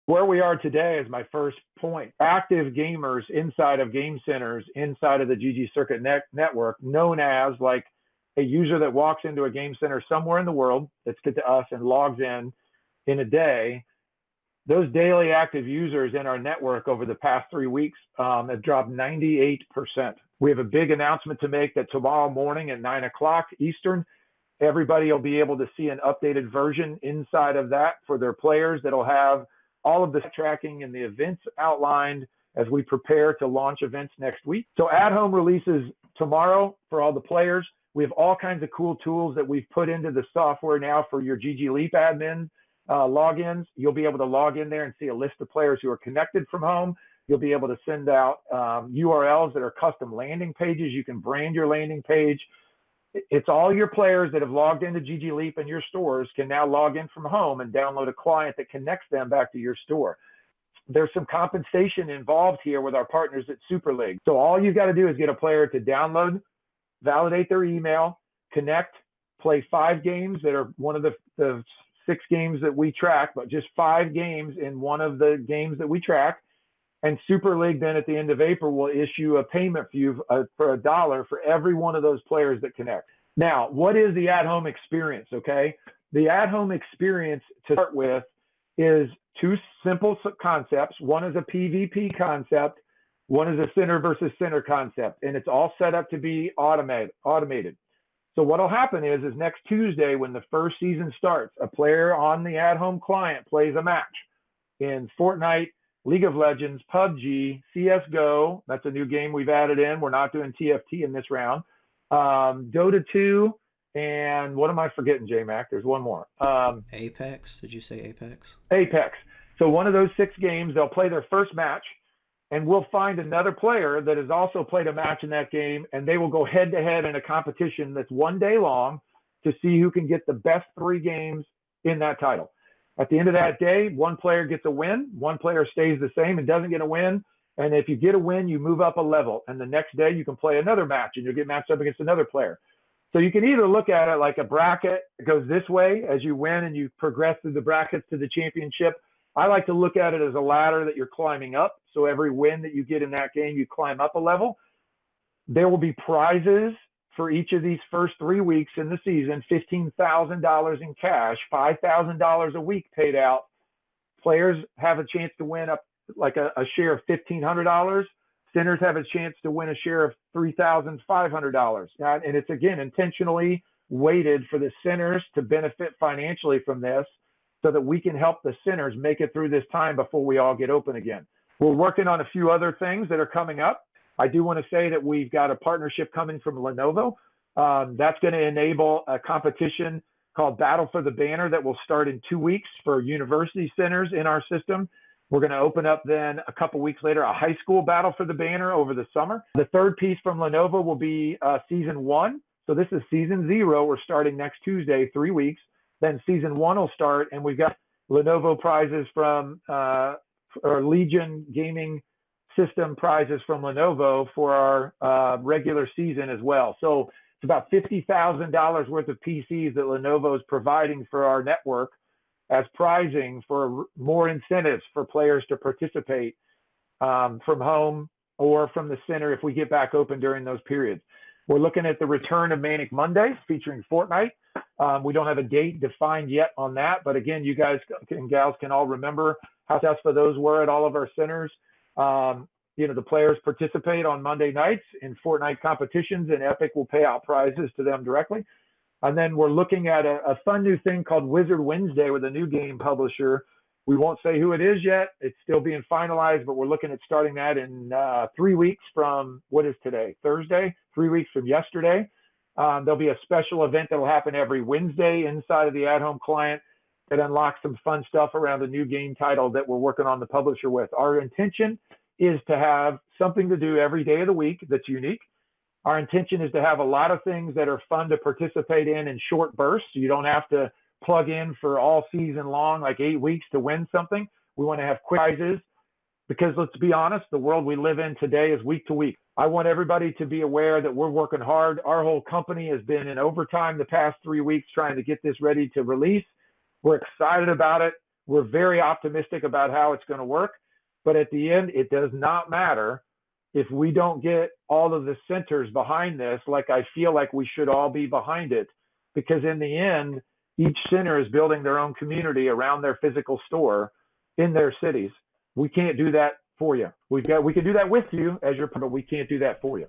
Where we are today is my first point. Active gamers inside of game centers, inside of the GG Circuit network, known as like a user that walks into a game center somewhere in the world that's good to us and logs in a day. Those daily active users in our network over the past 3 weeks have dropped 98%. We have a big announcement to make that tomorrow morning at 9 o'clock Eastern, everybody will be able to see an updated version inside of that for their players that'll have all of the tracking and the events outlined as we prepare to launch events next week. So AtHome releases tomorrow for all the players. We have all kinds of cool tools that we've put into the software now for your ggLeap admin logins. You'll be able to log in there and see a list of players who are connected from home. You'll be able to send out URLs that are custom landing pages. You can brand your landing page. It's all your players that have logged into ggLeap and your stores can now log in from home and download a client that connects them back to your store. There's some compensation involved here with our partners at Super League. So all you've got to do is get a player to download, validate their email, connect, play 5 games that are one of the 6 games that we track, but just 5 games in one of the games that we track. And Super League then at the end of April will issue a payment for $1 for every one of those players that connect. Now, what is the at-home experience, okay? The at-home experience to start with is 2 simple concepts. One is a PvP concept. One is a center versus center concept. And it's all set up to be automated. So what will happen is next Tuesday when the first season starts, a player on the at-home client plays a match in Fortnite, League of Legends, PUBG, CSGO. That's a new game we've added in. We're not doing TFT in this round. Dota 2, and what am I forgetting, J-Mac? There's one more. Apex. Did you say Apex? Apex. So one of those 6 games, they'll play their first match, and we'll find another player that has also played a match in that game, and they will go head-to-head in a competition that's 1 day long to see who can get the best 3 games in that title. At the end of that day, 1 player gets a win, 1 player stays the same and doesn't get a win. And if you get a win, you move up a level. And the next day you can play another match and you'll get matched up against another player. So you can either look at it like a bracket. It goes this way as you win and you progress through the brackets to the championship. I like to look at it as a ladder that you're climbing up. So every win that you get in that game, you climb up a level. There will be prizes for each of these first 3 weeks in the season, $15,000 in cash, $5,000 a week paid out. Players have a chance to win up like a share of $1,500. Centers have a chance to win a share of $3,500. And it's, again, intentionally weighted for the centers to benefit financially from this so that we can help the centers make it through this time before we all get open again. We're working on a few other things that are coming up. I do want to say that we've got a partnership coming from Lenovo. That's going to enable a competition called Battle for the Banner that will start in 2 weeks for university centers in our system. We're going to open up then a couple weeks later a high school Battle for the Banner over the summer. The third piece from Lenovo will be season 1. So this is season 0. We're starting next Tuesday, 3 weeks. Then season 1 will start, and we've got Lenovo prizes from or Legion Gaming System prizes from Lenovo for our regular season as well. So it's about $50,000 worth of PCs that Lenovo is providing for our network as prizing for more incentives for players to participate from home or from the center if we get back open during those periods. We're looking at the return of Manic Mondays featuring Fortnite. We don't have a date defined yet on that, but again, you guys and gals can all remember how successful those were at all of our centers. The players participate on Monday nights in Fortnite competitions, and Epic will pay out prizes to them directly. And then we're looking at a fun new thing called Wizard Wednesday with a new game publisher. We won't say who it is yet. It's still being finalized, but we're looking at starting that in 3 weeks from, what is today? Thursday, 3 weeks from yesterday. There'll be a special event that will happen every Wednesday inside of the at-home client that unlocks some fun stuff around a new game title that we're working on the publisher with. Our intention is to have something to do every day of the week that's unique. Our intention is to have a lot of things that are fun to participate in short bursts. So you don't have to plug in for all season long, like 8 weeks to win something. We want to have quick prizes because let's be honest, the world we live in today is week to week. I want everybody to be aware that we're working hard. Our whole company has been in overtime the past 3 weeks trying to get this ready to release. We're excited about it. We're very optimistic about how it's going to work. But at the end, it does not matter if we don't get all of the centers behind this, like I feel like we should all be behind it, because in the end, each center is building their own community around their physical store in their cities. We can't do that for you. We can do that with you as your, but we can't do that for you.